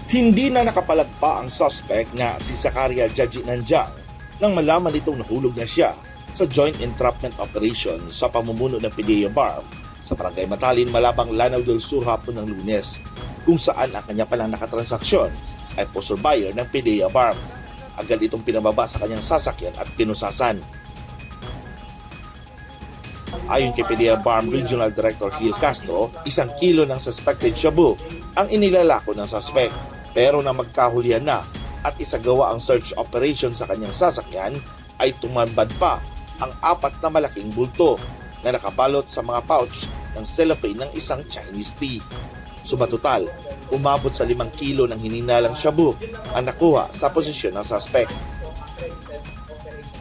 Hindi na nakapalagpa ang suspect na si Zakaria Jaji Nanjang nang malaman itong nahulog na siya sa joint entrapment operation sa pamumuno ng PDEA BARM sa Barangay Matalin, Malabang, Lanao del Sur hapon ng Lunes, kung saan ang kanya palang nakatransaksyon ay poster buyer ng PDEA BARM. Agad itong pinababa sa kanyang sasakyan at pinusasan. Ayon kay PDEA BARM Regional Director Gil Castro, 1 kilo ng suspected shabu ang inilalako ng suspect. Pero na magkahulihan na at isagawa ang search operation sa kanyang sasakyan, ay tumambad pa ang 4 na malaking bulto na nakabalot sa mga pouch ng cellophane ng isang Chinese tea. Sumatotal, umabot sa 5 kilo ng hininalang shabu ang nakuha sa posisyon ng suspect.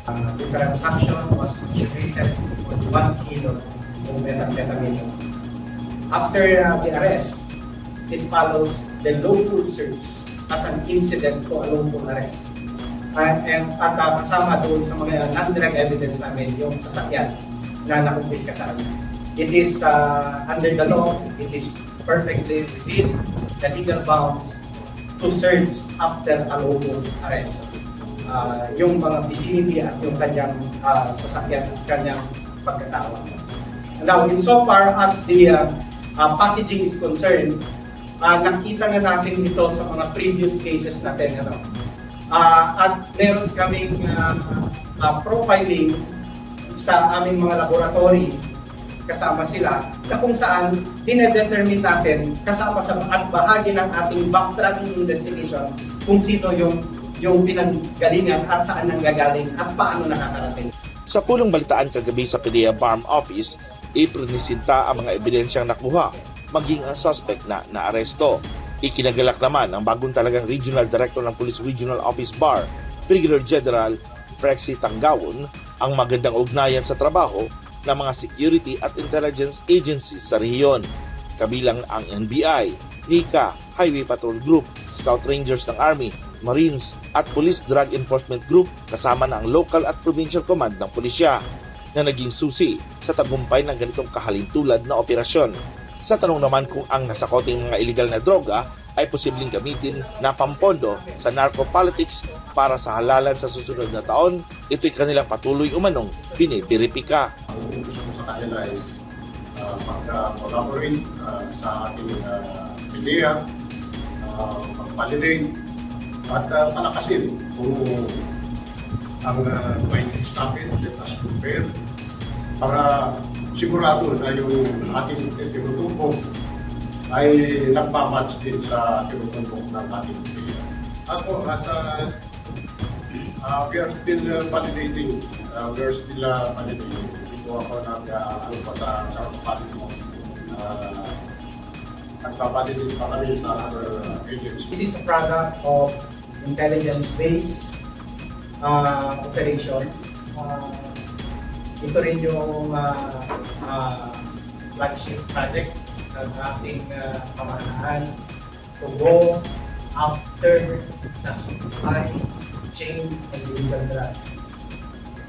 The transaction was situated for 1 kilo of methamphetamine. After the arrest, it follows the lawful search as an incident to a lawful arrest. At kasama doon sa mga non-drug evidence namin, yung sasakyan na nakumpiska sa amin. It is under the law, it is perfectly within the legal bounds to search after a lawful arrest. Yung mga vicinity at yung kanyang sasakyan at kanyang pagkatawag. Now, insofar as the packaging is concerned, nakita na natin ito sa mga previous cases natin. At meron kaming profiling sa aming mga laboratory, kasama sila, na kung saan dinedetermine natin kasama sa at bahagi ng ating backtracking investigation kung sino yung pinanggalingan at saan nanggagaling at paano nakakarating. Sa pulong balitaan kagabi sa PDEA BARM office, iprinisinta ang mga ebidensyang nakuha, maging ang suspect na naaresto. Ikinagalak naman ang bagong talagang Regional Director ng Police Regional Office BAR, Brigadier General Prexy Tanggawon, ang magandang ugnayan sa trabaho ng mga security at intelligence agencies sa rehiyon, kabilang ang NBI, NICA, Highway Patrol Group, Scout Rangers ng Army, Marines at Police Drug Enforcement Group, kasama na ang local at provincial command ng pulisya, na naging susi sa tagumpay ng ganitong kahalintulad na operasyon. Sa tanong naman kung ang nasakoteng mga illegal na droga ay posibleng gamitin na pampondo sa narcopolitics para sa halalan sa susunod na taon, ito'y kanilang patuloy umanong binibiripika. Ang gusto ko sa kanila is mag-collaborate sa ating PDEA, mag-validate at palakasin kung ang findings natin as compared para sigurado na yung ating tinutumbok ay nagpamatch din sa tinutumbok ng ating PDEA. Ako, we are still validating. Ito ako nag-ano pa sa kapatid. Nagpavalidate pa kami sa other agencies. This is a product of intelligence-based operation. Ito rin yung flagship project ng ating pamahalaan to go after the supply chain of illegal drugs.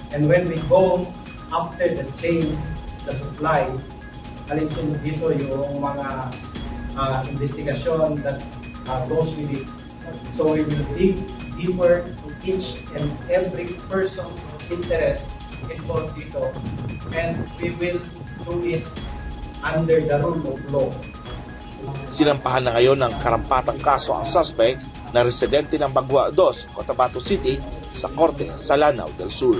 And when we go after the chain, the supply, alinsunod dito yung mga investigasyon that goes with it. So we will dig deeper to each and every person's interest involved dito, and we will do it under the rule of law. Sinampahan na ngayon ng karampatang kaso ang suspect na residente ng Bagua 2, Cotabato City, sa korte sa Lanao del Sur.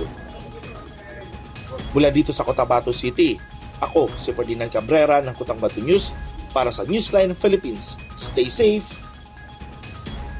Mula dito sa Cotabato City, ako si Ferdinand Cabrera ng Cotabato News para sa Newsline Philippines. Stay safe!